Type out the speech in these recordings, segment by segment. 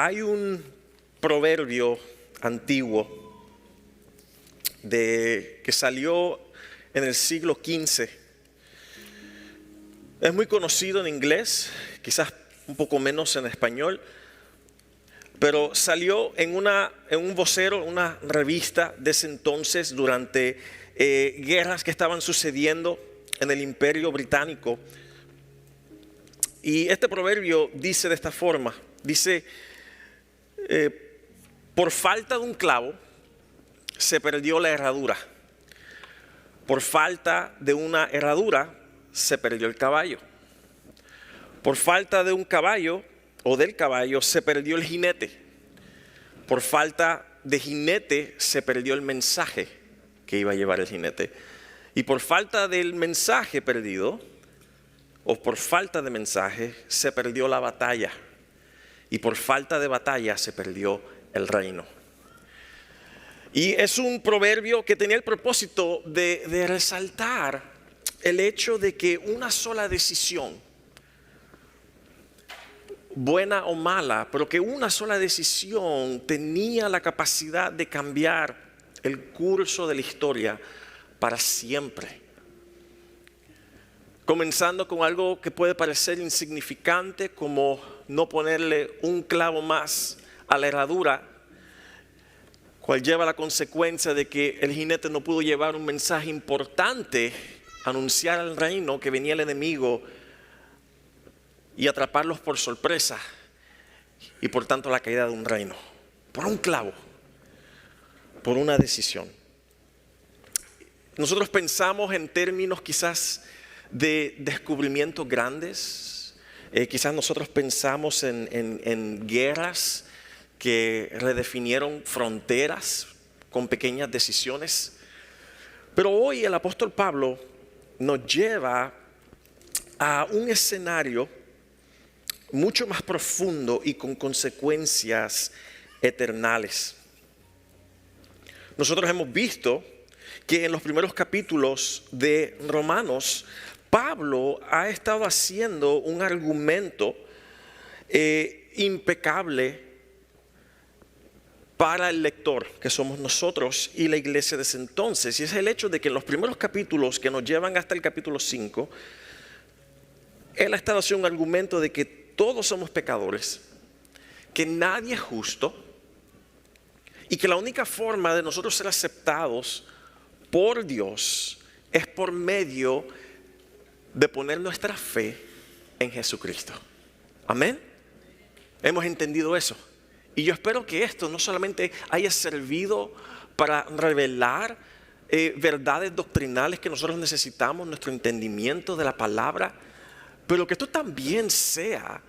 Hay un proverbio antiguo que salió en el siglo XV. Es muy conocido en inglés, quizás un poco menos en español, pero salió en un vocero, una revista de ese entonces durante guerras que estaban sucediendo en el Imperio Británico. Y este proverbio dice de esta forma, dice, por falta de un clavo se perdió la herradura. Por falta de una herradura se perdió el caballo. Por falta de un caballo o del caballo se perdió el jinete. Por falta de jinete se perdió el mensaje que iba a llevar el jinete. Y por falta del mensaje perdido, o por falta de mensaje, se perdió la batalla. Y por falta de batalla se perdió el reino. Y es un proverbio que tenía el propósito de resaltar el hecho de que una sola decisión, buena o mala, pero que una sola decisión tenía la capacidad de cambiar el curso de la historia para siempre. Comenzando con algo que puede parecer insignificante, como no ponerle un clavo más a la herradura, cual lleva la consecuencia de que el jinete no pudo llevar un mensaje importante, anunciar al reino que venía el enemigo y atraparlos por sorpresa, y por tanto la caída de un reino, por un clavo, por una decisión. Nosotros pensamos en términos quizás de descubrimientos grandes, quizás nosotros pensamos en guerras que redefinieron fronteras con pequeñas decisiones, pero hoy el apóstol Pablo nos lleva a un escenario mucho más profundo y con consecuencias eternales. Nosotros hemos visto que en los primeros capítulos de Romanos, Pablo ha estado haciendo un argumento impecable para el lector, que somos nosotros y la iglesia de ese entonces. Y es el hecho de que en los primeros capítulos que nos llevan hasta el capítulo 5, él ha estado haciendo un argumento de que todos somos pecadores, que nadie es justo y que la única forma de nosotros ser aceptados por Dios es por medio de poner nuestra fe en Jesucristo. Amén. Hemos entendido eso. Y yo espero que esto no solamente haya servido para revelar verdades doctrinales que nosotros necesitamos, nuestro entendimiento de la palabra, pero que esto también sea,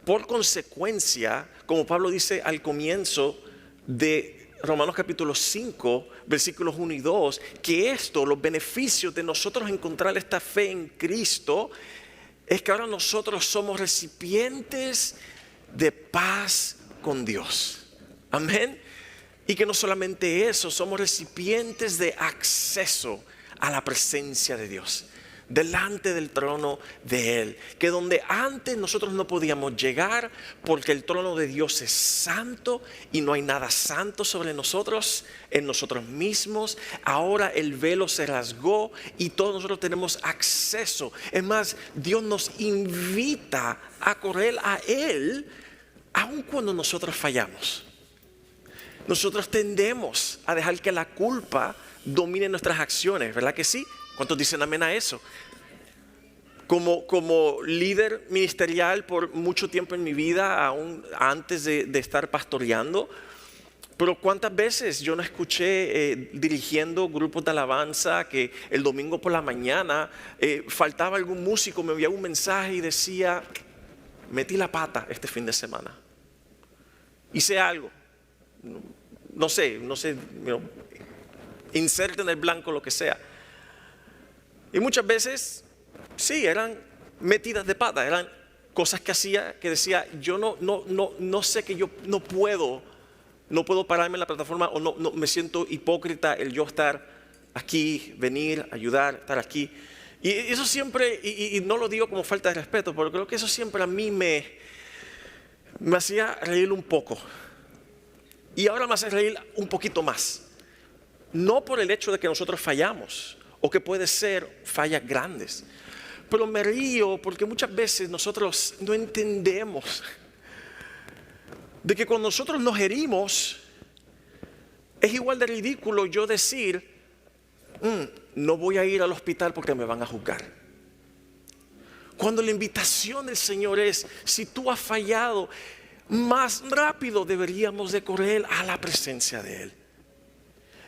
por consecuencia, como Pablo dice al comienzo de Romanos capítulo 5, versículos 1 y 2, que esto, los beneficios de nosotros encontrar esta fe en Cristo, es que ahora nosotros somos recipientes de paz con Dios. Amén. Y que no solamente eso, somos recipientes de acceso a la presencia de Dios, delante del trono de Él, que donde antes nosotros no podíamos llegar porque el trono de Dios es santo y no hay nada santo sobre nosotros, en nosotros mismos, ahora el velo se rasgó y todos nosotros tenemos acceso. Es más, Dios nos invita a correr a Él aun cuando nosotros fallamos. Nosotros tendemos a dejar que la culpa domine nuestras acciones, ¿verdad que sí? ¿Cuántos dicen amén a eso? Como líder ministerial por mucho tiempo en mi vida, aún antes de estar pastoreando, pero cuántas veces yo no escuché dirigiendo grupos de alabanza que el domingo por la mañana faltaba algún músico, me enviaba un mensaje y decía: metí la pata este fin de semana, hice algo, no sé, inserte en el blanco lo que sea. Y muchas veces, sí, eran metidas de pata, eran cosas que hacía, que decía: yo no sé, que yo no puedo pararme en la plataforma, o no me siento hipócrita el yo estar aquí, venir, ayudar, estar aquí. Y eso siempre, y no lo digo como falta de respeto, pero creo que eso siempre a mí me me hacía reír un poco. Y ahora me hace reír un poquito más. No por el hecho de que nosotros fallamos, o que puede ser fallas grandes. Pero me río porque muchas veces nosotros no entendemos de que cuando nosotros nos herimos, es igual de ridículo yo decir, no voy a ir al hospital porque me van a juzgar. Cuando la invitación del Señor es, si tú has fallado, más rápido deberíamos de correr a la presencia de Él.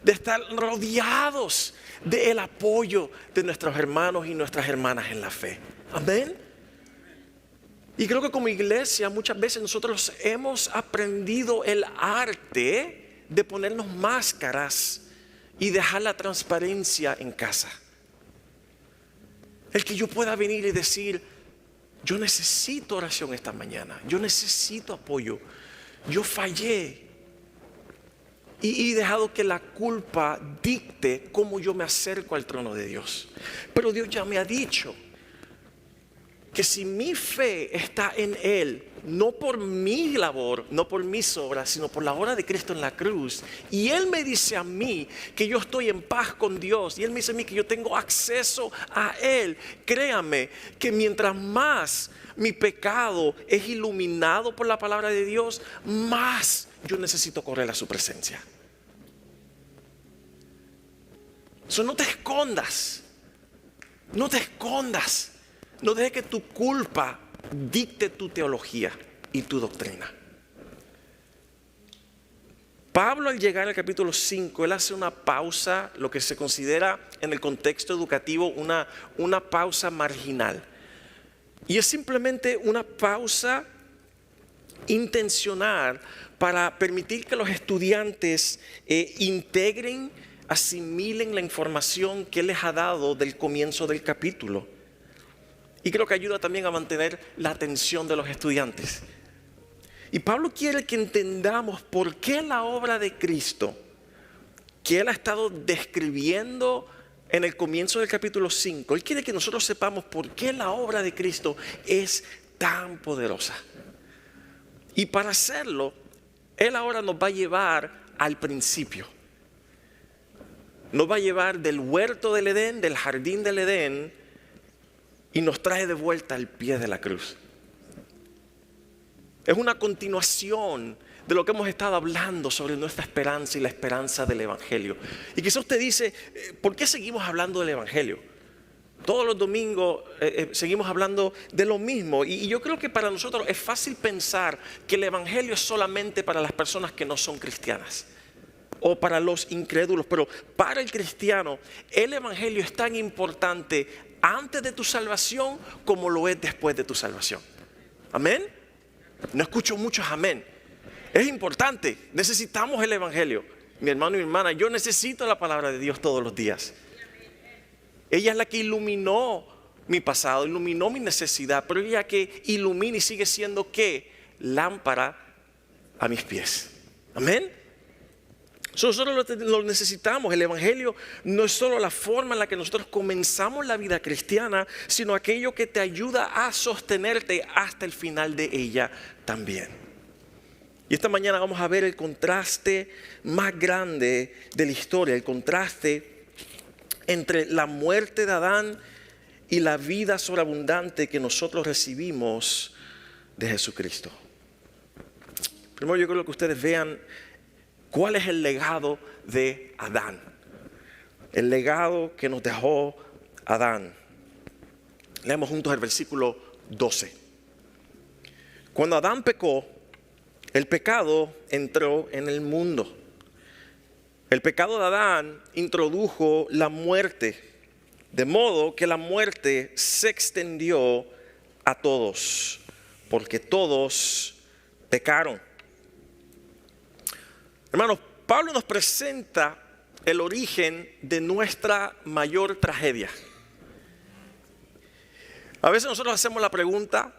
De estar rodeados del apoyo de nuestros hermanos y nuestras hermanas en la fe. Amén. Y creo que como iglesia muchas veces nosotros hemos aprendido el arte de ponernos máscaras y dejar la transparencia en casa. El que yo pueda venir y decir, yo necesito oración esta mañana, yo necesito apoyo, yo fallé. Y he dejado que la culpa dicte cómo yo me acerco al trono de Dios. Pero Dios ya me ha dicho que si mi fe está en Él, no por mi labor, no por mis obras, sino por la obra de Cristo en la cruz, y Él me dice a mí que yo estoy en paz con Dios, y Él me dice a mí que yo tengo acceso a Él, créame que mientras más mi pecado es iluminado por la palabra de Dios, más yo necesito correr a su presencia. No te escondas, no te escondas. No dejes que tu culpa dicte tu teología y tu doctrina. Pablo, al llegar al capítulo 5, él hace una pausa, lo que se considera en el contexto educativo una pausa marginal. Y es simplemente una pausa intencional para permitir que los estudiantes integren, asimilen la información que él les ha dado del comienzo del capítulo. Y creo que ayuda también a mantener la atención de los estudiantes. Y Pablo quiere que entendamos por qué la obra de Cristo, que él ha estado describiendo en el comienzo del capítulo 5, él quiere que nosotros sepamos por qué la obra de Cristo es tan poderosa. Y para hacerlo, él ahora nos va a llevar al principio. Nos va a llevar del huerto del Edén, del jardín del Edén, y nos trae de vuelta al pie de la cruz. Es una continuación de lo que hemos estado hablando sobre nuestra esperanza y la esperanza del Evangelio. Y quizá usted dice, ¿por qué seguimos hablando del Evangelio? Todos los domingos seguimos hablando de lo mismo. Y yo creo que para nosotros es fácil pensar que el Evangelio es solamente para las personas que no son cristianas o para los incrédulos. Pero para el cristiano, el Evangelio es tan importante antes de tu salvación como lo es después de tu salvación. Amén. No escucho muchos amén. Es importante, necesitamos el Evangelio. Mi hermano y mi hermana, yo necesito la palabra de Dios todos los días. Ella es la que iluminó mi pasado, iluminó mi necesidad, pero ella que ilumina y sigue siendo ¿qué? Lámpara a mis pies. Amén. Nosotros lo necesitamos. El Evangelio no es solo la forma en la que nosotros comenzamos la vida cristiana, sino aquello que te ayuda a sostenerte hasta el final de ella también. Y esta mañana vamos a ver el contraste más grande de la historia, el contraste entre la muerte de Adán y la vida sobreabundante que nosotros recibimos de Jesucristo. Primero yo creo que ustedes vean cuál es el legado de Adán. El legado que nos dejó Adán. Leemos juntos el versículo 12. Cuando Adán pecó, el pecado entró en el mundo. El pecado de Adán introdujo la muerte, de modo que la muerte se extendió a todos, porque todos pecaron. Hermanos, Pablo nos presenta el origen de nuestra mayor tragedia. A veces nosotros hacemos la pregunta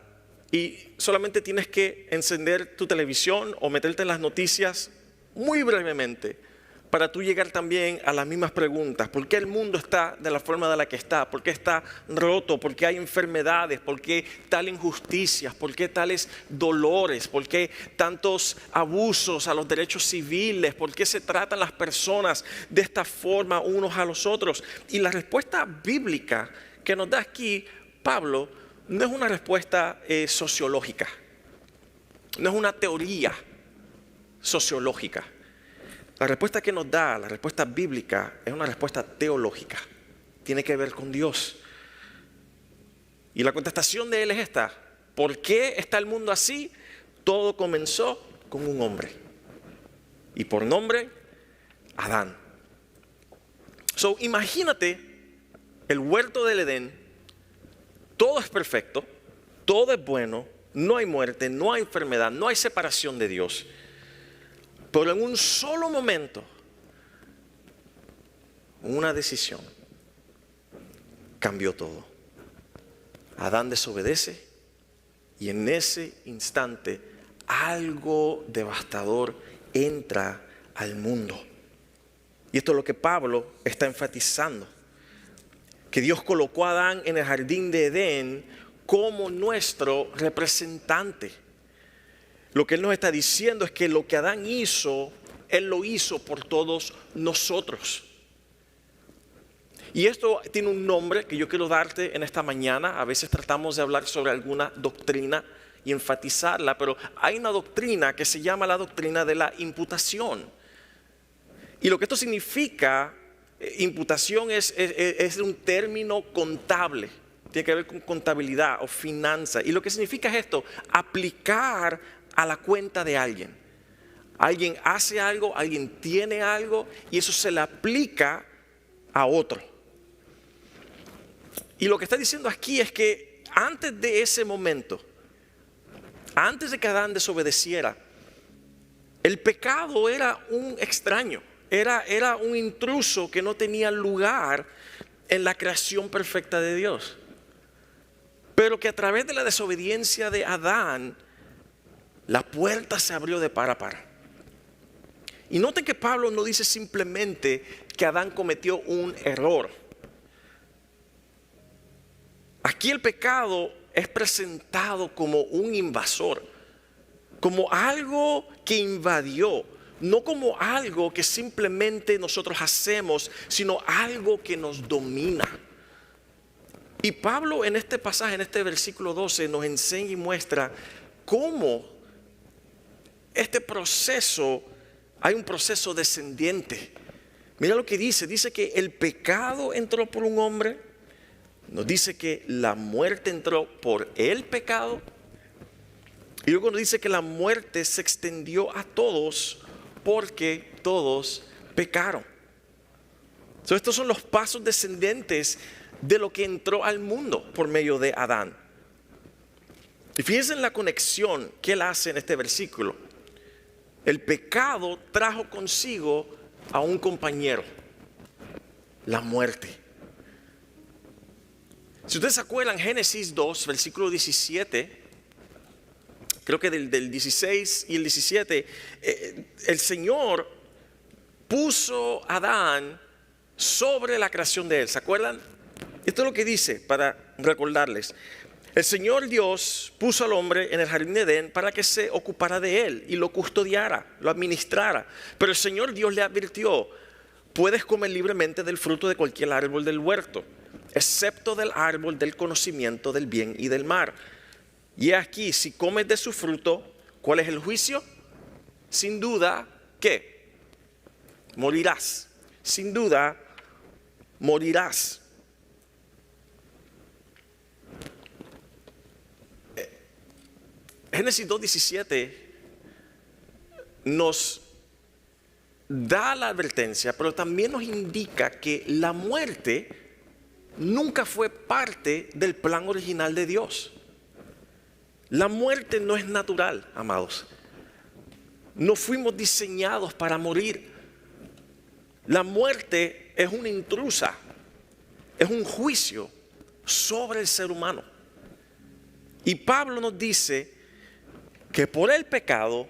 y solamente tienes que encender tu televisión o meterte en las noticias muy brevemente para tú llegar también a las mismas preguntas. ¿Por qué el mundo está de la forma de la que está? ¿Por qué está roto? ¿Por qué hay enfermedades? ¿Por qué tal injusticias? ¿Por qué tales dolores? ¿Por qué tantos abusos a los derechos civiles? ¿Por qué se tratan las personas de esta forma unos a los otros? Y la respuesta bíblica que nos da aquí Pablo no es una respuesta sociológica, no es una teoría sociológica. La respuesta que nos da, la respuesta bíblica, es una respuesta teológica. Tiene que ver con Dios. Y la contestación de él es esta: ¿por qué está el mundo así? Todo comenzó con un hombre. Y por nombre, Adán. So, imagínate el huerto del Edén. Todo es perfecto, todo es bueno, no hay muerte, no hay enfermedad, no hay separación de Dios. Pero en un solo momento, una decisión cambió todo. Adán desobedece y en ese instante algo devastador entra al mundo. Y esto es lo que Pablo está enfatizando: que Dios colocó a Adán en el jardín de Edén como nuestro representante. Lo que él nos está diciendo es que lo que Adán hizo, él lo hizo por todos nosotros. Y esto tiene un nombre que yo quiero darte en esta mañana. A veces tratamos de hablar sobre alguna doctrina y enfatizarla, pero hay una doctrina que se llama la doctrina de la imputación. Y lo que esto significa, imputación es un término contable. Tiene que ver con contabilidad o finanzas. Y lo que significa es esto: aplicar a la cuenta de alguien. Alguien hace algo, alguien tiene algo y eso se le aplica a otro. Y lo que está diciendo aquí es que antes de ese momento, antes de que Adán desobedeciera, el pecado era un extraño, era un intruso que no tenía lugar en la creación perfecta de Dios. Pero que a través de la desobediencia de Adán, la puerta se abrió de par a par. Y noten que Pablo no dice simplemente que Adán cometió un error. Aquí el pecado es presentado como un invasor, como algo que invadió, no como algo que simplemente nosotros hacemos, sino algo que nos domina. Y Pablo en este pasaje, en este versículo 12, nos enseña y muestra cómo este proceso, hay un proceso descendiente. Mira lo que dice que el pecado entró por un hombre, nos dice que la muerte entró por el pecado, y luego nos dice que la muerte se extendió a todos porque todos pecaron. Entonces, estos son los pasos descendentes de lo que entró al mundo por medio de Adán. Y fíjense en la conexión que él hace en este versículo. El pecado trajo consigo a un compañero, la muerte. Si ustedes se acuerdan, Génesis 2, versículo 17, creo que del 16 y el 17, el Señor puso a Adán sobre la creación de él. ¿Se acuerdan? Esto es lo que dice, para recordarles. El Señor Dios puso al hombre en el jardín de Edén para que se ocupara de él y lo custodiara, lo administrara. Pero el Señor Dios le advirtió: puedes comer libremente del fruto de cualquier árbol del huerto, excepto del árbol del conocimiento del bien y del mal. Y aquí, si comes de su fruto, ¿cuál es el juicio? Sin duda, ¿qué? Morirás. Sin duda, morirás. Génesis 2:17 nos da la advertencia, pero también nos indica que la muerte nunca fue parte del plan original de Dios. La muerte no es natural, amados. No fuimos diseñados para morir. La muerte es una intrusa, es un juicio sobre el ser humano. Y Pablo nos dice que por el pecado,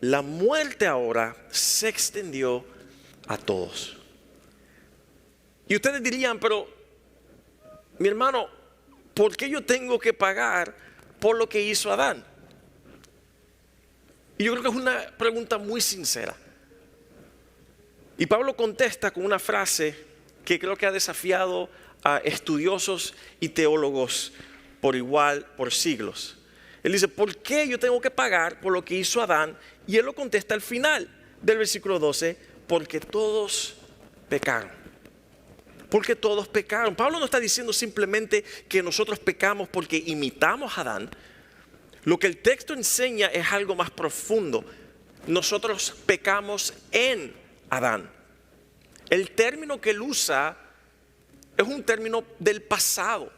la muerte ahora se extendió a todos. Y ustedes dirían, pero mi hermano, ¿por qué yo tengo que pagar por lo que hizo Adán? Y yo creo que es una pregunta muy sincera. Y Pablo contesta con una frase que creo que ha desafiado a estudiosos y teólogos por igual, por siglos. Él dice, ¿por qué yo tengo que pagar por lo que hizo Adán? Y él lo contesta al final del versículo 12, porque todos pecaron. Porque todos pecaron. Pablo no está diciendo simplemente que nosotros pecamos porque imitamos a Adán. Lo que el texto enseña es algo más profundo. Nosotros pecamos en Adán. El término que él usa es un término del pasado,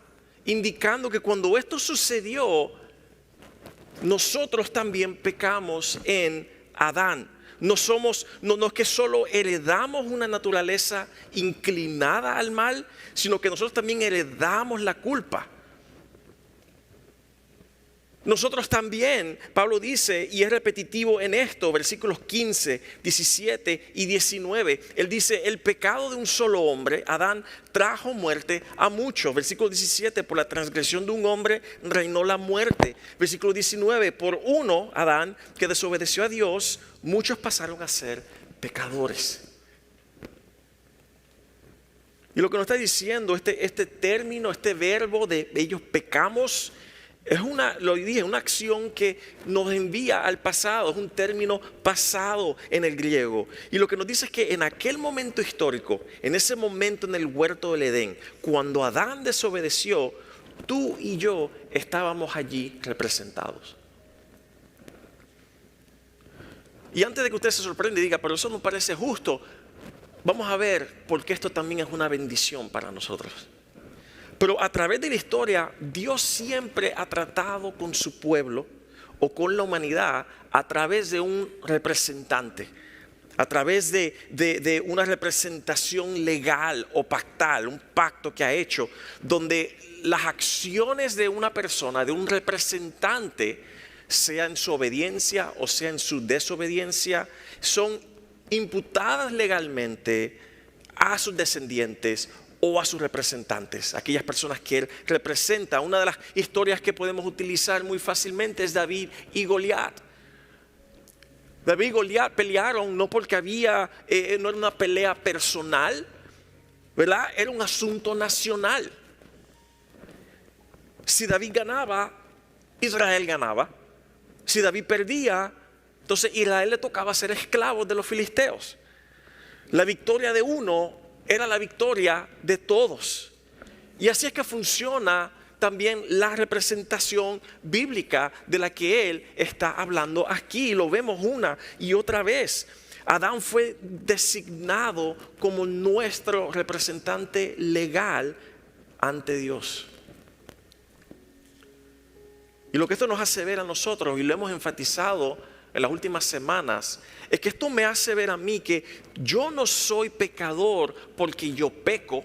indicando que cuando esto sucedió, nosotros también pecamos en Adán. No es que solo heredamos una naturaleza inclinada al mal, sino que nosotros también heredamos la culpa. Nosotros también, Pablo dice, y es repetitivo en esto, versículos 15, 17 y 19. Él dice, el pecado de un solo hombre, Adán, trajo muerte a muchos. Versículo 17, por la transgresión de un hombre reinó la muerte. Versículo 19, por uno, Adán, que desobedeció a Dios, muchos pasaron a ser pecadores. Y lo que nos está diciendo este término, este verbo de ellos pecamos, es una acción que nos envía al pasado, es un término pasado en el griego. Y lo que nos dice es que en aquel momento histórico, en ese momento en el huerto del Edén, cuando Adán desobedeció, tú y yo estábamos allí representados. Y antes de que usted se sorprenda y diga, pero eso no parece justo, vamos a ver por qué esto también es una bendición para nosotros. Pero a través de la historia, Dios siempre ha tratado con su pueblo o con la humanidad a través de un representante, a través de una representación legal o pactal, un pacto que ha hecho, donde las acciones de una persona, de un representante, sea en su obediencia o sea en su desobediencia, son imputadas legalmente a sus descendientes o a sus representantes, aquellas personas que él representa. Una de las historias que podemos utilizar muy fácilmente es David y Goliat. David y Goliat pelearon no porque no era una pelea personal, ¿verdad? Era un asunto nacional. Si David ganaba, Israel ganaba. Si David perdía, entonces Israel le tocaba ser esclavos de los filisteos. La victoria de uno era la victoria de todos. Y así es que funciona también la representación bíblica de la que él está hablando aquí. Lo vemos una y otra vez. Adán fue designado como nuestro representante legal ante Dios. Y lo que esto nos hace ver a nosotros, y lo hemos enfatizado en las últimas semanas, es que esto me hace ver a mí que yo no soy pecador porque yo peco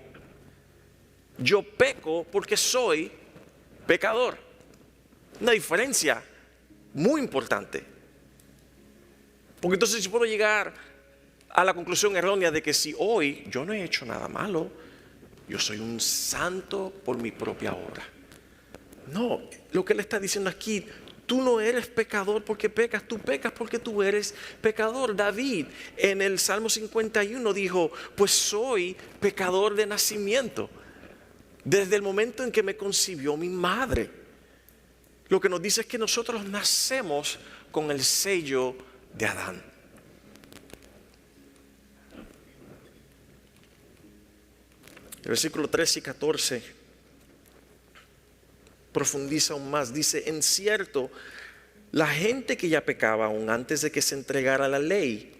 porque soy pecador. Una diferencia muy importante. Porque entonces yo puedo llegar a la conclusión errónea de que si hoy yo no he hecho nada malo, yo soy un santo por mi propia obra. No, lo que él está diciendo aquí, tú no eres pecador porque pecas, tú pecas porque tú eres pecador. David en el Salmo 51 dijo, pues soy pecador de nacimiento, desde el momento en que me concibió mi madre. Lo que nos dice es que nosotros nacemos con el sello de Adán. El versículo 13 y 14 profundiza aún más. Dice, en cierto, la gente que ya pecaba aún antes de que se entregara la ley,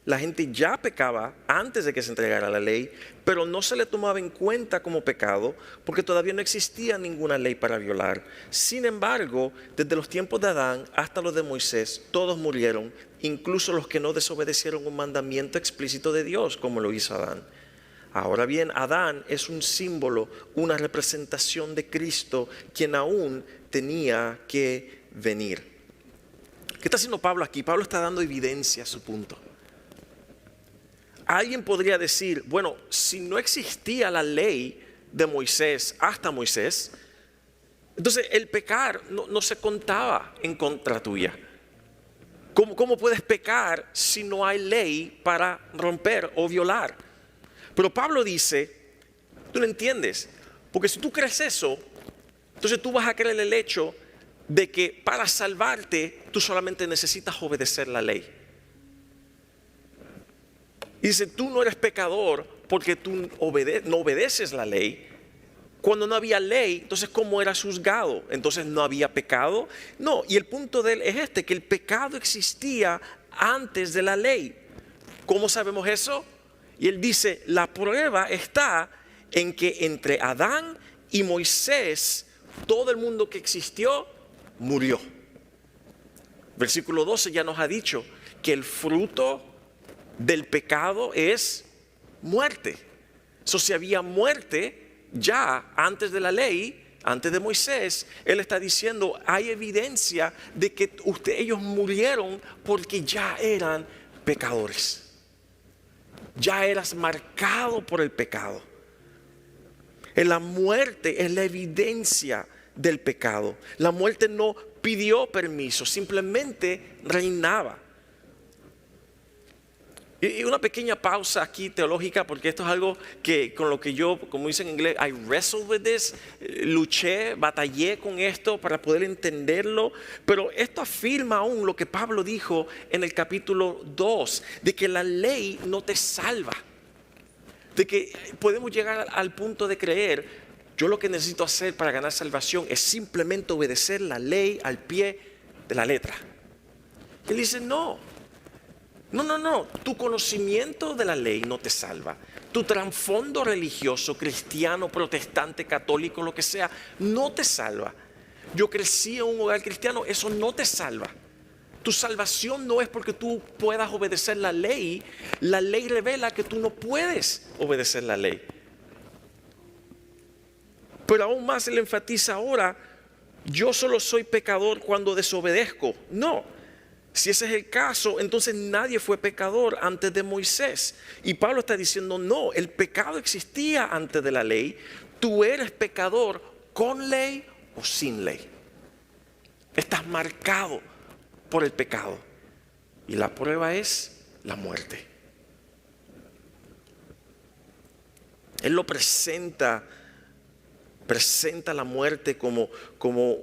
la gente ya pecaba antes de que se entregara la ley, pero no se le tomaba en cuenta como pecado porque todavía no existía ninguna ley para violar. Sin embargo, desde los tiempos de Adán hasta los de Moisés, todos murieron, incluso los que no desobedecieron un mandamiento explícito de Dios como lo hizo Adán. Ahora bien, Adán es un símbolo, una representación de Cristo, quien aún tenía que venir. ¿Qué está haciendo Pablo aquí? Pablo está dando evidencia a su punto. alguien podría decir, bueno, si no existía la ley de Moisés hasta Moisés, entonces el pecar no se contaba en contra tuya. ¿Cómo puedes pecar si no hay ley para romper o violar? Pero Pablo dice, tú lo entiendes, porque si tú crees eso, entonces tú vas a creer el hecho de que para salvarte tú solamente necesitas obedecer la ley. Y dice, tú no eres pecador porque tú no obedeces la ley. Cuando no había ley, entonces ¿cómo eras juzgado? Entonces no había pecado. No, y el punto de él es que el pecado existía antes de la ley. ¿Cómo sabemos eso? Y él dice, la prueba está en que entre Adán y Moisés, todo el mundo que existió murió. Versículo 12 ya nos ha dicho que el fruto del pecado es muerte. Si había muerte ya antes de la ley, antes de Moisés, él está diciendo, hay evidencia de que ellos murieron porque ya eran pecadores. Ya eras marcado por el pecado. La muerte es la evidencia del pecado. La muerte no pidió permiso, simplemente reinaba. Y una pequeña pausa aquí teológica, porque esto es algo que con lo que yo, como dicen en inglés, I wrestled with this, luché, batallé con esto para poder entenderlo, pero esto afirma aún lo que Pablo dijo en el capítulo 2, de que la ley no te salva, de que podemos llegar al punto de creer, yo lo que necesito hacer para ganar salvación es simplemente obedecer la ley al pie de la letra. Y él dice, no, tu conocimiento de la ley no te salva. Tu trasfondo religioso, cristiano, protestante, católico, lo que sea, no te salva. Yo crecí en un hogar cristiano, eso no te salva. Tu salvación no es porque tú puedas obedecer la ley. La ley revela que tú no puedes obedecer la ley. Pero aún más él enfatiza ahora, yo solo soy pecador cuando desobedezco. No. Si ese es el caso, entonces nadie fue pecador antes de Moisés. Y Pablo está diciendo, no, el pecado existía antes de la ley. Tú eres pecador con ley o sin ley. Estás marcado por el pecado. Y la prueba es la muerte. Él lo presenta la muerte como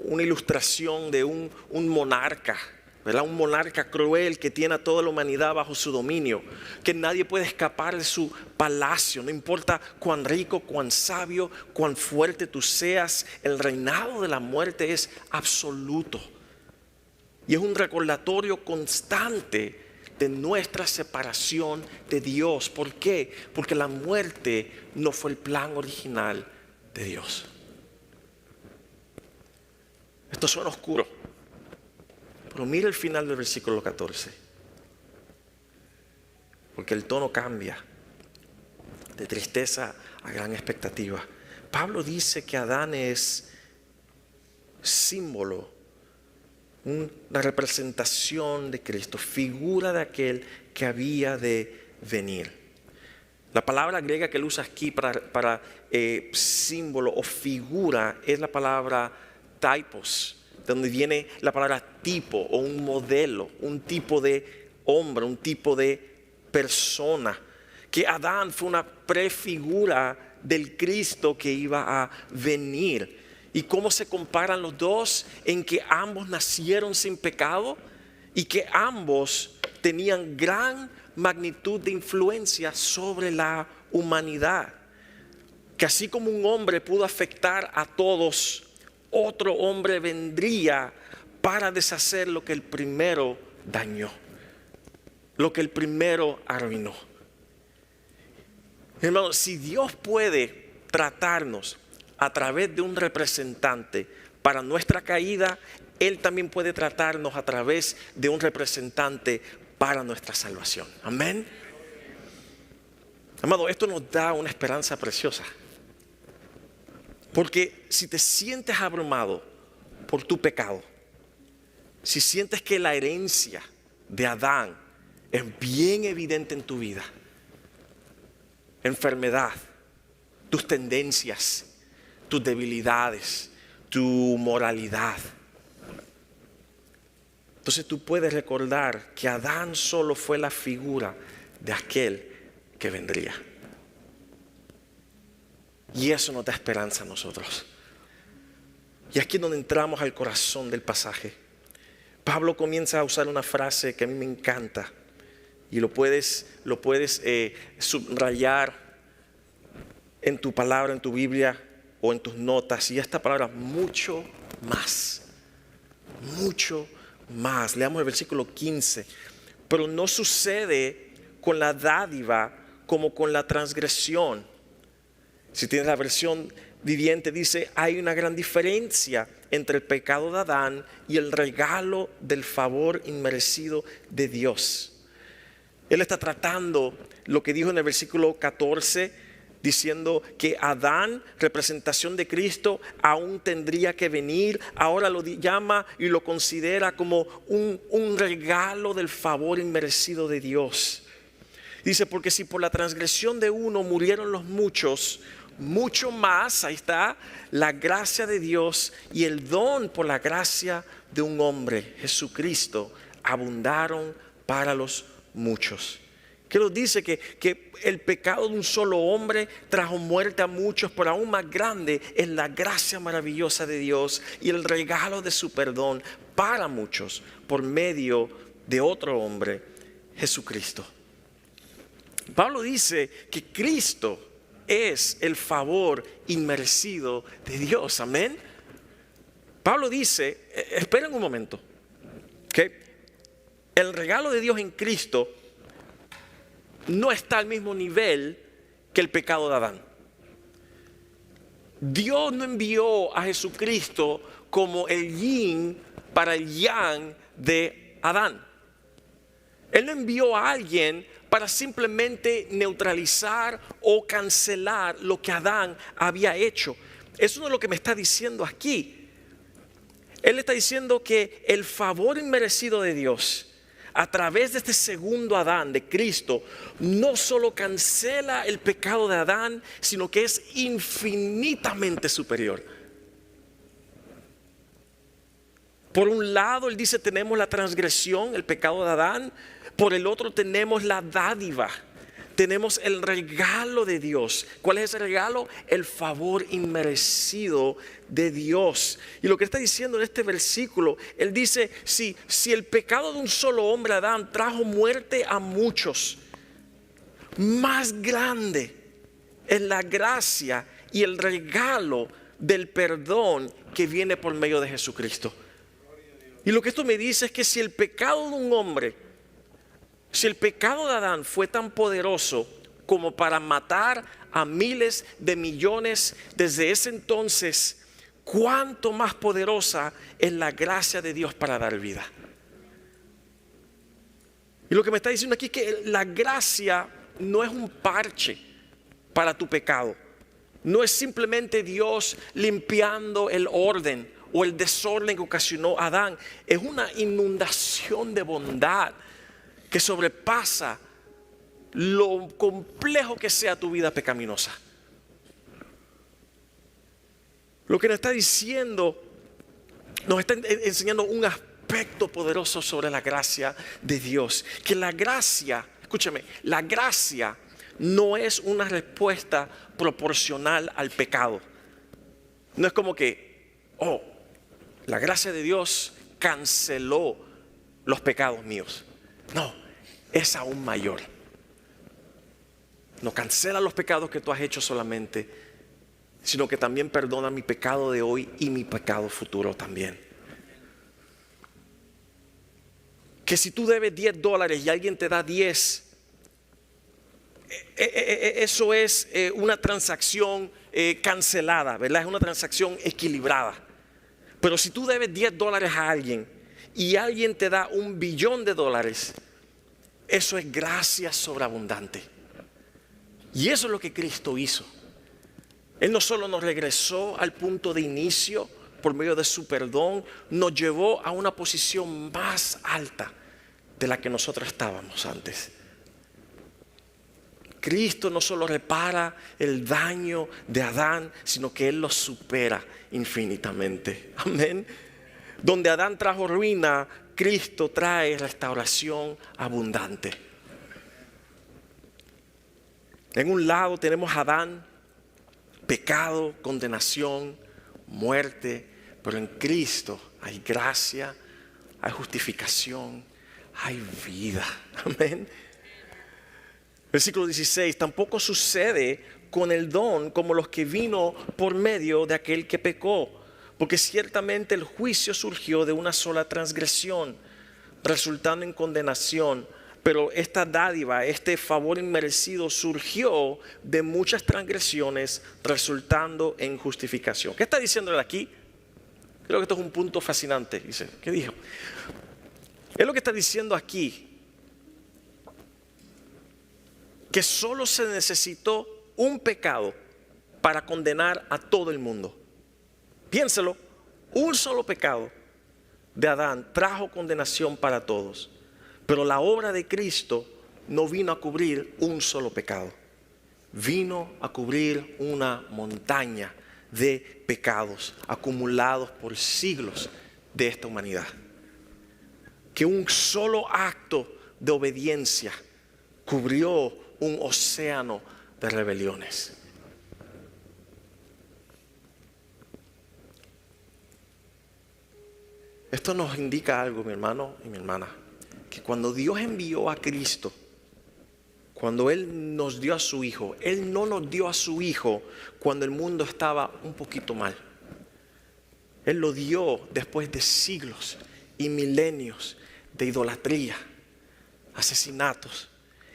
una ilustración de un monarca. ¿Verdad? Un monarca cruel que tiene a toda la humanidad bajo su dominio, que nadie puede escapar de su palacio, no importa cuán rico, cuán sabio, cuán fuerte tú seas, el reinado de la muerte es absoluto. Y es un recordatorio constante de nuestra separación de Dios. ¿Por qué? Porque la muerte no fue el plan original de Dios. Esto suena oscuro. Pero mira el final del versículo 14. Porque el tono cambia de tristeza a gran expectativa. Pablo dice que Adán es símbolo, una representación de Cristo, figura de aquel que había de venir. La palabra griega que él usa aquí para símbolo o figura es la palabra typos, donde viene la palabra tipo o un modelo, un tipo de hombre, un tipo de persona. Que Adán fue una prefigura del Cristo que iba a venir. ¿Y cómo se comparan los dos? En que ambos nacieron sin pecado y que ambos tenían gran magnitud de influencia sobre la humanidad. Que así como un hombre pudo afectar a todos, otro hombre vendría para deshacer lo que el primero dañó, lo que el primero arruinó. Hermano, si Dios puede tratarnos a través de un representante para nuestra caída, Él también puede tratarnos a través de un representante para nuestra salvación. Amén. Amado, esto nos da una esperanza preciosa. Porque si te sientes abrumado por tu pecado, si sientes que la herencia de Adán es bien evidente en tu vida, enfermedad, tus tendencias, tus debilidades, tu moralidad. Entonces tú puedes recordar que Adán solo fue la figura de aquel que vendría. Y eso nos da esperanza a nosotros. Y aquí es donde entramos al corazón del pasaje. Pablo comienza a usar una frase que a mí me encanta. Y lo puedes subrayar en tu palabra, en tu Biblia o en tus notas. Y esta palabra, mucho más. Mucho más. Leamos el versículo 15. Pero no sucede con la dádiva como con la transgresión. Si tienes la versión viviente, dice: hay una gran diferencia entre el pecado de Adán y el regalo del favor inmerecido de Dios. Él está tratando lo que dijo en el versículo 14, diciendo que Adán, representación de Cristo, aún tendría que venir. Ahora lo llama y lo considera como un regalo del favor inmerecido de Dios. Dice: porque si por la transgresión de uno murieron los muchos, mucho más, ahí está, la gracia de Dios y el don por la gracia de un hombre, Jesucristo, abundaron para los muchos. Que nos dice que el pecado de un solo hombre trajo muerte a muchos, pero aún más grande es la gracia maravillosa de Dios y el regalo de su perdón para muchos por medio de otro hombre, Jesucristo. Pablo dice que Cristo es el favor inmerecido de Dios. Amén. Pablo dice, esperen un momento, que el regalo de Dios en Cristo no está al mismo nivel que el pecado de Adán. Dios no envió a Jesucristo como el yin para el yang de Adán. Él no envió a alguien para simplemente neutralizar o cancelar lo que Adán había hecho. Eso no es lo que me está diciendo aquí. Él está diciendo que el favor inmerecido de Dios a través de este segundo Adán, de Cristo, no solo cancela el pecado de Adán, sino que es infinitamente superior. Por un lado, él dice, tenemos la transgresión, el pecado de Adán. Por el otro tenemos la dádiva, tenemos el regalo de Dios. ¿Cuál es ese regalo? El favor inmerecido de Dios. Y lo que está diciendo en este versículo, él dice, si el pecado de un solo hombre, Adán, trajo muerte a muchos, más grande es la gracia y el regalo del perdón que viene por medio de Jesucristo. Y lo que esto me dice es que si el pecado de un hombre, si el pecado de Adán fue tan poderoso como para matar a miles de millones desde ese entonces, ¿cuánto más poderosa es la gracia de Dios para dar vida? Y lo que me está diciendo aquí es que la gracia no es un parche para tu pecado. No es simplemente Dios limpiando el orden o el desorden que ocasionó Adán. Es una inundación de bondad que sobrepasa lo complejo que sea tu vida pecaminosa. Lo que nos está diciendo, nos está enseñando un aspecto poderoso sobre la gracia de Dios. Que la gracia, escúchame, la gracia no es una respuesta proporcional al pecado. No es como que, la gracia de Dios canceló los pecados míos. No. Es aún mayor. No cancela los pecados que tú has hecho solamente, sino que también perdona mi pecado de hoy y mi pecado futuro también. Que si tú debes $10 y alguien te da 10, eso es una transacción cancelada, ¿verdad? Es una transacción equilibrada. Pero si tú debes $10 a alguien y alguien te da $1 billón, eso es gracia sobreabundante. Y eso es lo que Cristo hizo. Él no solo nos regresó al punto de inicio por medio de su perdón, nos llevó a una posición más alta de la que nosotros estábamos antes. Cristo no solo repara el daño de Adán, sino que Él lo supera infinitamente. Amén. Donde Adán trajo ruina, Cristo trae restauración abundante. En un lado tenemos a Adán, pecado, condenación, muerte, pero en Cristo hay gracia, hay justificación, hay vida. Amén. Versículo 16, tampoco sucede con el don como los que vino por medio de aquel que pecó, porque ciertamente el juicio surgió de una sola transgresión, resultando en condenación, pero esta dádiva, este favor inmerecido surgió de muchas transgresiones, resultando en justificación. ¿Qué está diciendo él aquí? Creo que esto es un punto fascinante. Dice, ¿qué dijo? Es lo que está diciendo aquí, que solo se necesitó un pecado para condenar a todo el mundo. Piénselo, un solo pecado de Adán trajo condenación para todos, pero la obra de Cristo no vino a cubrir un solo pecado, vino a cubrir una montaña de pecados acumulados por siglos de esta humanidad. Que un solo acto de obediencia cubrió un océano de rebeliones. Esto nos indica algo, mi hermano y mi hermana, que cuando Dios envió a Cristo, cuando Él nos dio a su Hijo, Él no nos dio a su Hijo cuando el mundo estaba un poquito mal. Él lo dio después de siglos y milenios de idolatría, asesinatos,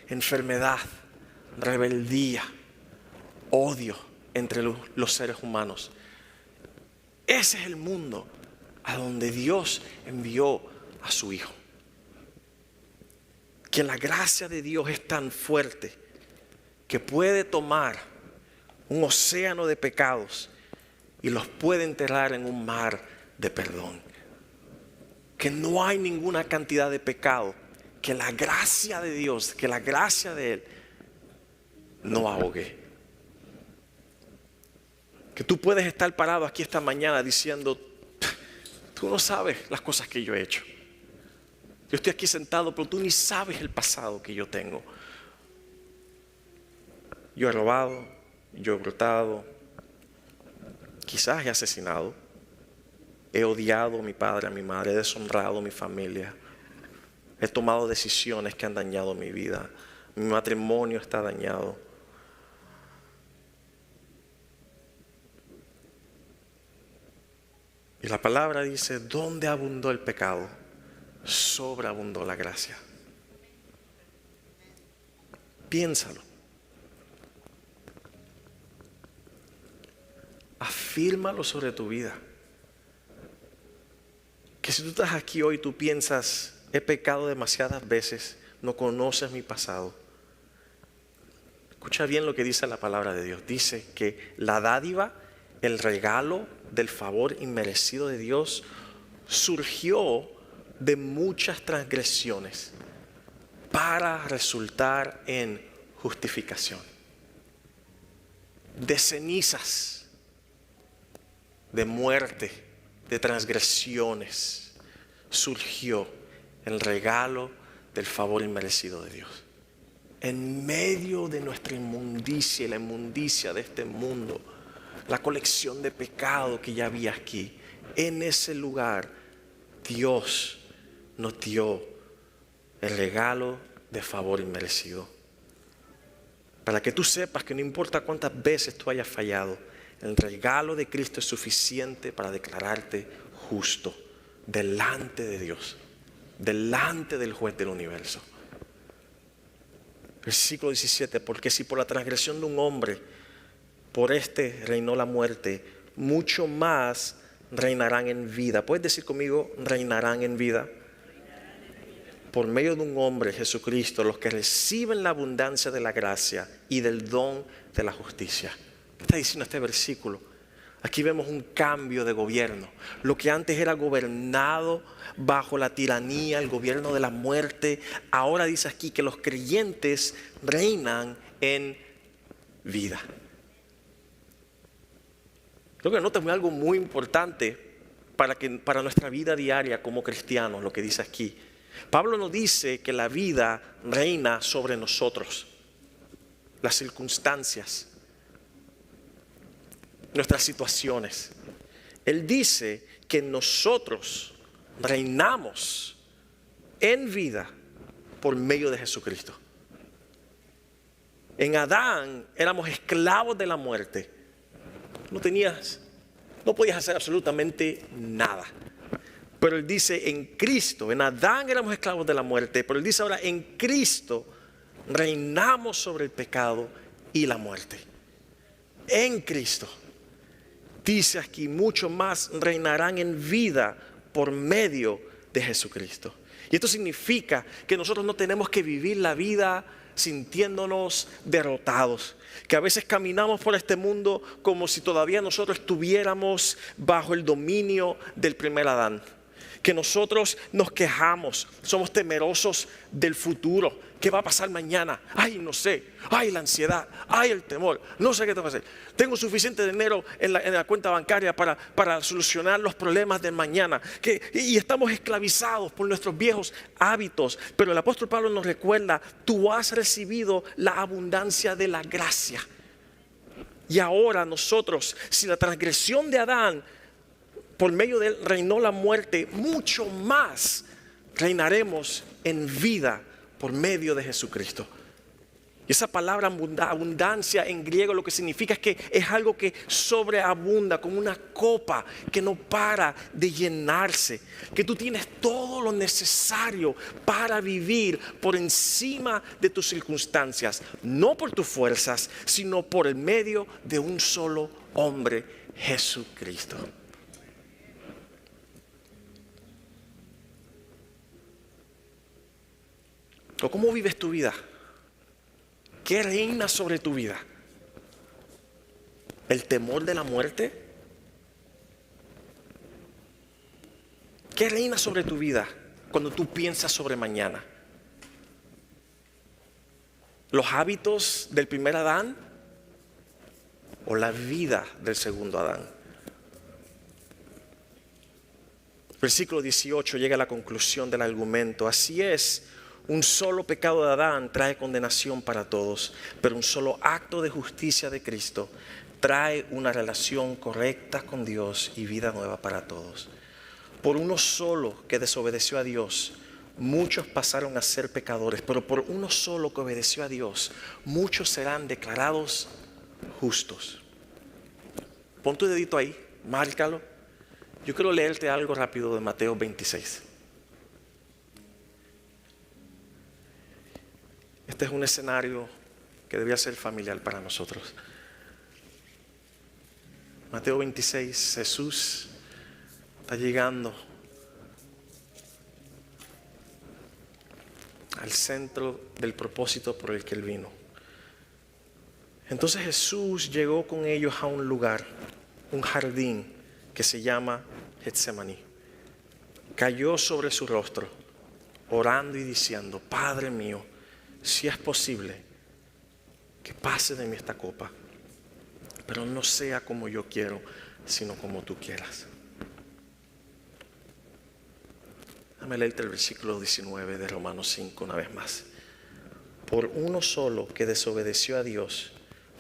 enfermedad, rebeldía, odio entre los seres humanos. Ese es el mundo a donde Dios envió a su Hijo. Que la gracia de Dios es tan fuerte que puede tomar un océano de pecados y los puede enterrar en un mar de perdón. Que no hay ninguna cantidad de pecado que la gracia de Dios, que la gracia de Él no ahogue. Que tú puedes estar parado aquí esta mañana diciendo, tú no sabes las cosas que yo he hecho. Yo estoy aquí sentado, pero tú ni sabes el pasado que yo tengo. Yo he robado, yo he brotado, quizás he asesinado, he odiado a mi padre, a mi madre, he deshonrado a mi familia. He tomado decisiones que han dañado mi vida. Mi matrimonio está dañado. Y la palabra dice, ¿dónde abundó el pecado? Sobreabundó la gracia. Piénsalo. Afírmalo sobre tu vida. Que si tú estás aquí hoy, tú piensas, he pecado demasiadas veces, no conoces mi pasado. Escucha bien lo que dice la palabra de Dios. Dice que la dádiva, el regalo del favor inmerecido de Dios surgió de muchas transgresiones para resultar en justificación. De cenizas, de muerte, de transgresiones, surgió el regalo del favor inmerecido de Dios. En medio de nuestra inmundicia y la inmundicia de este mundo, la colección de pecado que ya había aquí, en ese lugar Dios nos dio el regalo de favor inmerecido. Para que tú sepas que no importa cuántas veces tú hayas fallado, el regalo de Cristo es suficiente para declararte justo delante de Dios, delante del juez del universo. Versículo 17, porque si por la transgresión de un hombre, por este reinó la muerte, mucho más reinarán en vida. ¿Puedes decir conmigo, reinarán en vida? Por medio de un hombre, Jesucristo, los que reciben la abundancia de la gracia y del don de la justicia. ¿Qué está diciendo este versículo? Aquí vemos un cambio de gobierno. Lo que antes era gobernado bajo la tiranía, el gobierno de la muerte, ahora dice aquí que los creyentes reinan en vida. Creo que notamos algo muy importante para nuestra vida diaria como cristianos, lo que dice aquí. Pablo nos dice que la vida reina sobre nosotros, las circunstancias, nuestras situaciones. Él dice que nosotros reinamos en vida por medio de Jesucristo. En Adán éramos esclavos de la muerte. No podías hacer absolutamente nada. Pero él dice en Cristo, en Adán éramos esclavos de la muerte, pero él dice ahora en Cristo reinamos sobre el pecado y la muerte. En Cristo. Dice aquí, mucho más reinarán en vida por medio de Jesucristo. Y esto significa que nosotros no tenemos que vivir la vida sintiéndonos derrotados, que a veces caminamos por este mundo como si todavía nosotros estuviéramos bajo el dominio del primer Adán, que nosotros nos quejamos, somos temerosos del futuro. ¿Qué va a pasar mañana? Ay, no sé. Ay, la ansiedad. Ay, el temor. No sé qué tengo que hacer. Tengo suficiente dinero en la cuenta bancaria para solucionar los problemas del mañana. Y estamos esclavizados por nuestros viejos hábitos. Pero el apóstol Pablo nos recuerda, tú has recibido la abundancia de la gracia. Y ahora nosotros, si la transgresión de Adán, por medio de él reinó la muerte, mucho más reinaremos en vida por medio de Jesucristo. Y esa palabra abundancia en griego lo que significa es que es algo que sobreabunda, como una copa que no para de llenarse, que tú tienes todo lo necesario para vivir por encima de tus circunstancias, no por tus fuerzas, sino por el medio de un solo hombre, Jesucristo. ¿O cómo vives tu vida? ¿Qué reina sobre tu vida? ¿El temor de la muerte? ¿Qué reina sobre tu vida cuando tú piensas sobre mañana? ¿Los hábitos del primer Adán o la vida del segundo Adán? Versículo 18 llega a la conclusión del argumento. Así es. Un solo pecado de Adán trae condenación para todos, pero un solo acto de justicia de Cristo trae una relación correcta con Dios y vida nueva para todos. Por uno solo que desobedeció a Dios, muchos pasaron a ser pecadores, pero por uno solo que obedeció a Dios, muchos serán declarados justos. Pon tu dedito ahí, márcalo. Yo quiero leerte algo rápido de Mateo 26. Este es un escenario que debía ser familiar para nosotros. Mateo 26, Jesús está llegando al centro del propósito por el que Él vino. Entonces Jesús llegó con ellos a un lugar, un jardín que se llama Getsemaní. Cayó sobre su rostro, orando y diciendo, Padre mío, si es posible, que pase de mí esta copa, pero no sea como yo quiero, sino como tú quieras. Dame leerte el versículo 19 de Romanos 5 una vez más. Por uno solo que desobedeció a Dios,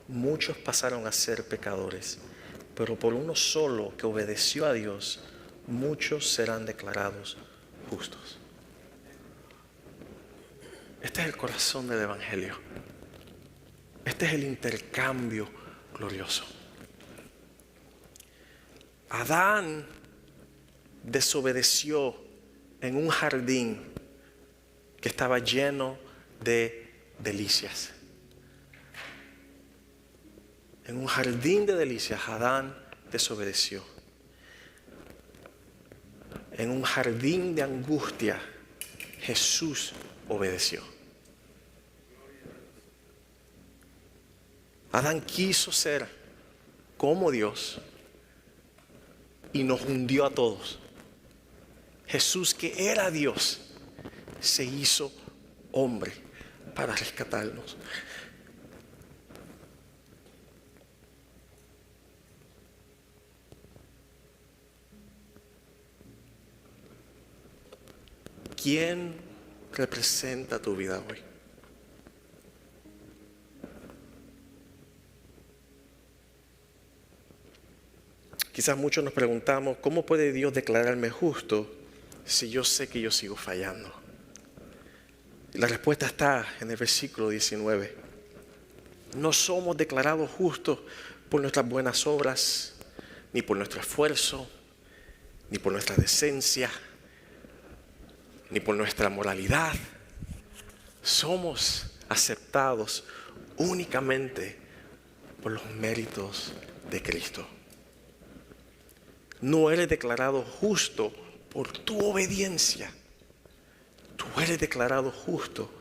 muchos pasaron a ser pecadores, pero por uno solo que obedeció a Dios, muchos serán declarados justos. Este es el corazón del Evangelio. Este es el intercambio glorioso. Adán desobedeció en un jardín que estaba lleno de delicias. En un jardín de delicias, Adán desobedeció. En un jardín de angustia, Jesús obedeció. Adán quiso ser como Dios y nos hundió a todos. Jesús, que era Dios, se hizo hombre para rescatarnos. ¿quién representa tu vida hoy? Quizás muchos nos preguntamos, ¿cómo puede Dios declararme justo si yo sé que yo sigo fallando? La respuesta está en el versículo 19. No somos declarados justos por nuestras buenas obras, ni por nuestro esfuerzo, ni por nuestra decencia, ni por nuestra moralidad. Somos aceptados únicamente por los méritos de Cristo. No eres declarado justo por tu obediencia. Tú eres declarado justo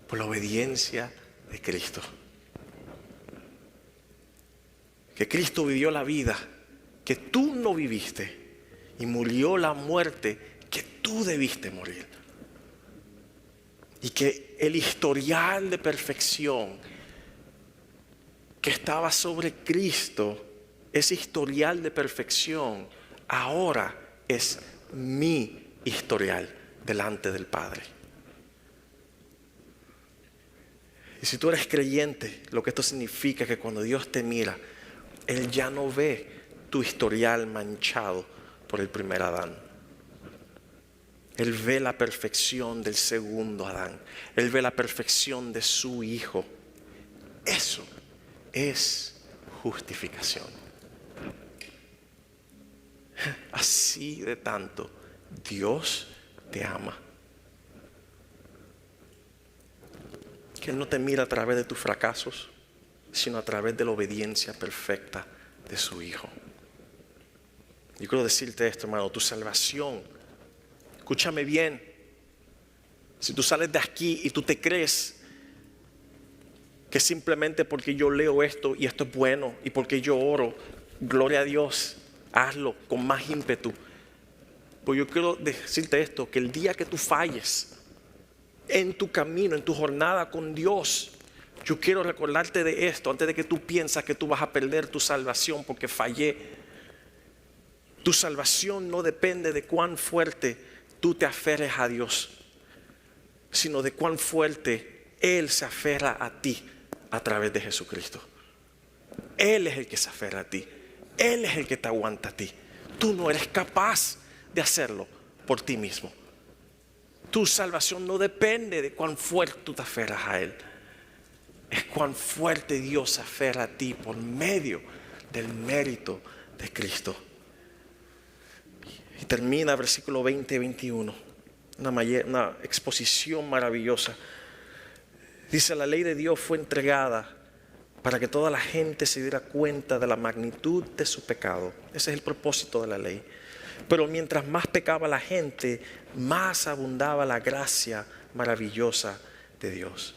por la obediencia de Cristo. Que Cristo vivió la vida que tú no viviste y murió la muerte que tú debiste morir. Y que el historial de perfección que estaba sobre Cristo, ese historial de perfección, ahora es mi historial delante del Padre. Y si tú eres creyente, lo que esto significa es que cuando Dios te mira, Él ya no ve tu historial manchado por el primer Adán. Él ve la perfección del segundo Adán. Él ve la perfección de su Hijo. Eso es justificación. Así de tanto Dios te ama. Que Él no te mira a través de tus fracasos, sino a través de la obediencia perfecta de su Hijo. Yo quiero decirte esto, hermano, tu salvación, escúchame bien, si tú sales de aquí y tú te crees que simplemente porque yo leo esto y esto es bueno y porque yo oro, gloria a Dios, hazlo con más ímpetu. Pues yo quiero decirte esto, que el día que tú falles en tu camino, en tu jornada con Dios, yo quiero recordarte de esto antes de que tú piensas que tú vas a perder tu salvación porque fallé. Tu salvación no depende de cuán fuerte tú te aferres a Dios, sino de cuán fuerte Él se aferra a ti a través de Jesucristo. Él es el que se aferra a ti. Él es el que te aguanta a ti. Tú no eres capaz de hacerlo por ti mismo. Tu salvación no depende de cuán fuerte tú te aferras a Él. Es cuán fuerte Dios se aferra a ti por medio del mérito de Cristo. Y termina versículo 20 y 21. Una exposición maravillosa. Dice, la ley de Dios fue entregada para que toda la gente se diera cuenta de la magnitud de su pecado. Ese es el propósito de la ley. Pero mientras más pecaba la gente, más abundaba la gracia maravillosa de Dios.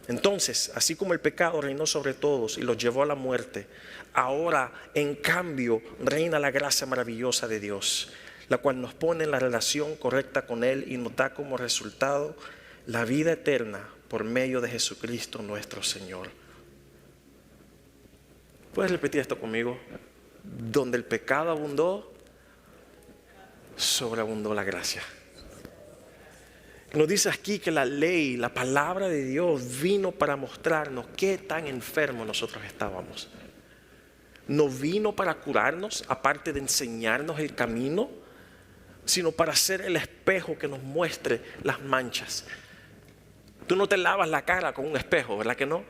Entonces, así como el pecado reinó sobre todos y los llevó a la muerte, ahora en cambio reina la gracia maravillosa de Dios, la cual nos pone en la relación correcta con Él y nos da como resultado la vida eterna por medio de Jesucristo nuestro Señor. ¿Puedes repetir esto conmigo? Donde el pecado abundó, sobreabundó la gracia. Nos dice aquí que la ley, la palabra de Dios vino para mostrarnos qué tan enfermos nosotros estábamos. No vino para curarnos, aparte de enseñarnos el camino, sino para ser el espejo que nos muestre las manchas. Tú no te lavas la cara con un espejo, ¿verdad que no?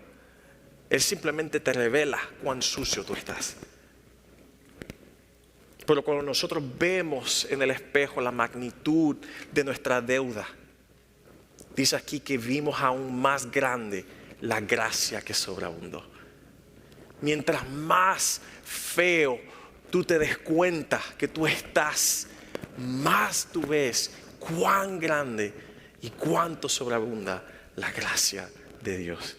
Él simplemente te revela cuán sucio tú estás. Pero cuando nosotros vemos en el espejo la magnitud de nuestra deuda, dice aquí que vimos aún más grande la gracia que sobreabundó. Mientras más feo tú te des cuenta que tú estás, más tú ves cuán grande y cuánto sobreabunda la gracia de Dios.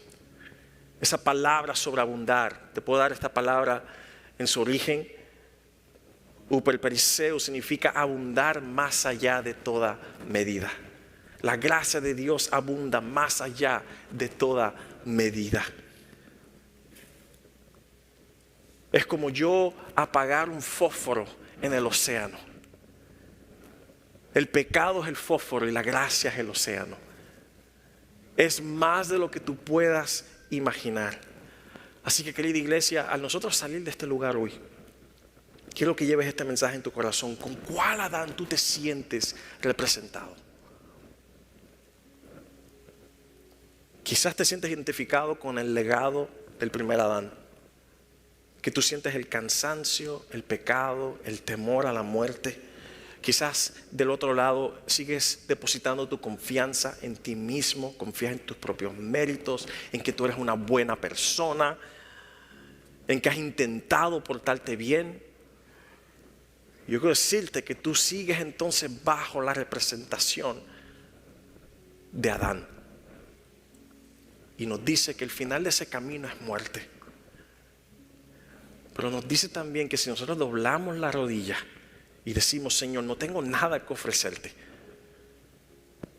Esa palabra sobreabundar, te puedo dar esta palabra en su origen. Uperperiseo significa abundar más allá de toda medida. La gracia de Dios abunda más allá de toda medida. Es como yo apagar un fósforo en el océano. El pecado es el fósforo y la gracia es el océano. Es más de lo que tú puedas imaginar. Así que, querida iglesia, al nosotros salir de este lugar hoy, quiero que lleves este mensaje en tu corazón. ¿Con cuál Adán tú te sientes representado? Quizás te sientes identificado con el legado del primer Adán, que tú sientes el cansancio, el pecado, el temor a la muerte. Quizás del otro lado sigues depositando tu confianza en ti mismo, confías en tus propios méritos, en que tú eres una buena persona, en que has intentado portarte bien. Yo quiero decirte que tú sigues entonces bajo la representación de Adán. Y nos dice que el final de ese camino es muerte. Pero nos dice también que si nosotros doblamos la rodilla y decimos: Señor, no tengo nada que ofrecerte,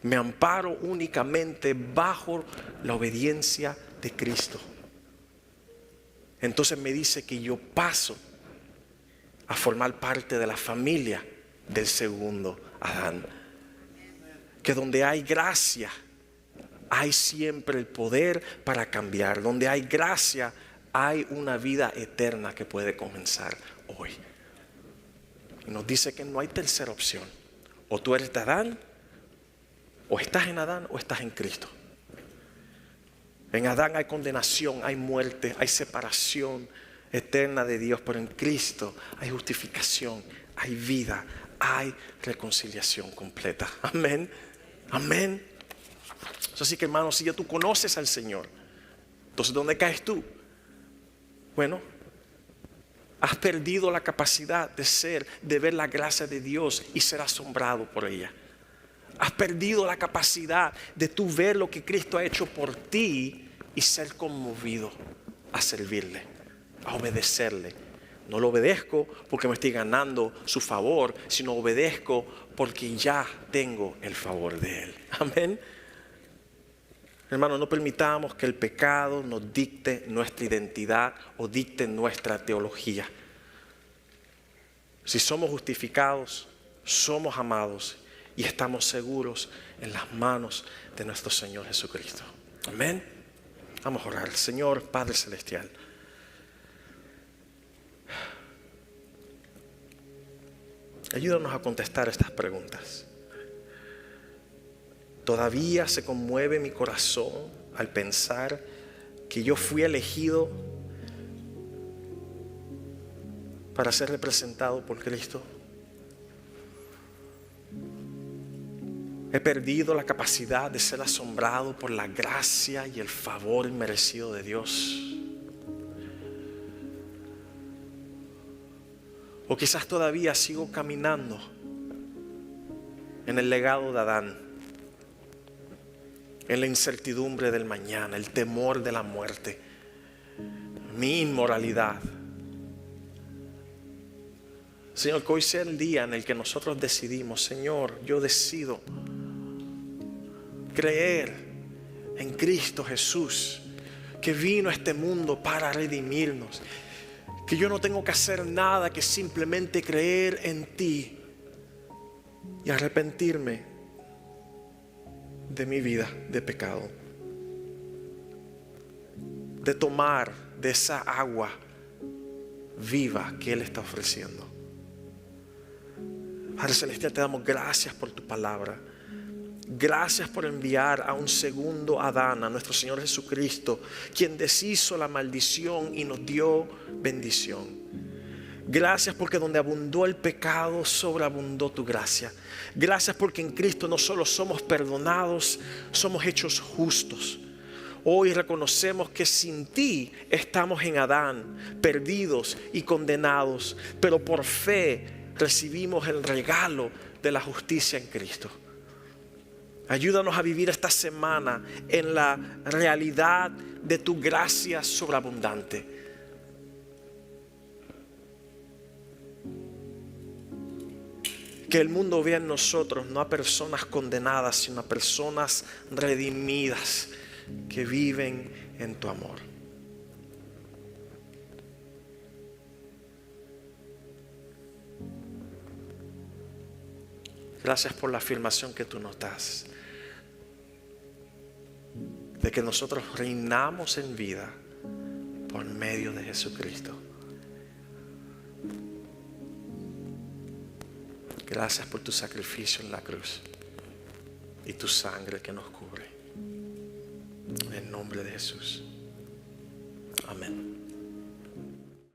me amparo únicamente bajo la obediencia de Cristo, entonces me dice que yo paso a formar parte de la familia del segundo Adán. Que donde hay gracia, hay siempre el poder para cambiar. Donde hay gracia, hay una vida eterna que puede comenzar hoy. Y nos dice que no hay tercera opción. O tú eres de Adán, o estás en Adán, o estás en Cristo. En Adán hay condenación, hay muerte, hay separación eterna de Dios. Pero en Cristo hay justificación, hay vida, hay reconciliación completa. Amén. Amén. Así que, hermanos, si ya tú conoces al Señor, entonces ¿dónde caes tú? Bueno, has perdido la capacidad de ver la gracia de Dios y ser asombrado por ella. Has perdido la capacidad de tú ver lo que Cristo ha hecho por ti y ser conmovido a servirle, a obedecerle. No lo obedezco porque me estoy ganando su favor, sino obedezco porque ya tengo el favor de Él. Amén. Hermanos, no permitamos que el pecado nos dicte nuestra identidad o dicte nuestra teología. Si somos justificados, somos amados y estamos seguros en las manos de nuestro Señor Jesucristo. Amén. Vamos a orar. Señor Padre Celestial, ayúdanos a contestar estas preguntas. Todavía se conmueve mi corazón al pensar que yo fui elegido para ser representado por Cristo. He perdido la capacidad de ser asombrado por la gracia y el favor inmerecido de Dios. O quizás todavía sigo caminando en el legado de Adán, en la incertidumbre del mañana, el temor de la muerte, mi inmoralidad. Señor, que hoy sea el día en el que nosotros decidimos: Señor, yo decido creer en Cristo Jesús, que vino a este mundo para redimirnos, que yo no tengo que hacer nada que simplemente creer en ti y arrepentirme de mi vida de pecado, de tomar de esa agua viva que Él está ofreciendo. Padre Celestial, te damos gracias por tu palabra. Gracias por enviar a un segundo Adán, a nuestro Señor Jesucristo, quien deshizo la maldición y nos dio bendición. Gracias porque donde abundó el pecado, sobreabundó tu gracia. Gracias porque en Cristo no solo somos perdonados, somos hechos justos. Hoy reconocemos que sin ti estamos en Adán, perdidos y condenados, pero por fe recibimos el regalo de la justicia en Cristo. Ayúdanos a vivir esta semana en la realidad de tu gracia sobreabundante. Que el mundo vea en nosotros no a personas condenadas, sino a personas redimidas que viven en tu amor. Gracias por la afirmación que tú nos das, de que nosotros reinamos en vida por medio de Jesucristo. Gracias por tu sacrificio en la cruz y tu sangre que nos cubre. En el nombre de Jesús. Amén.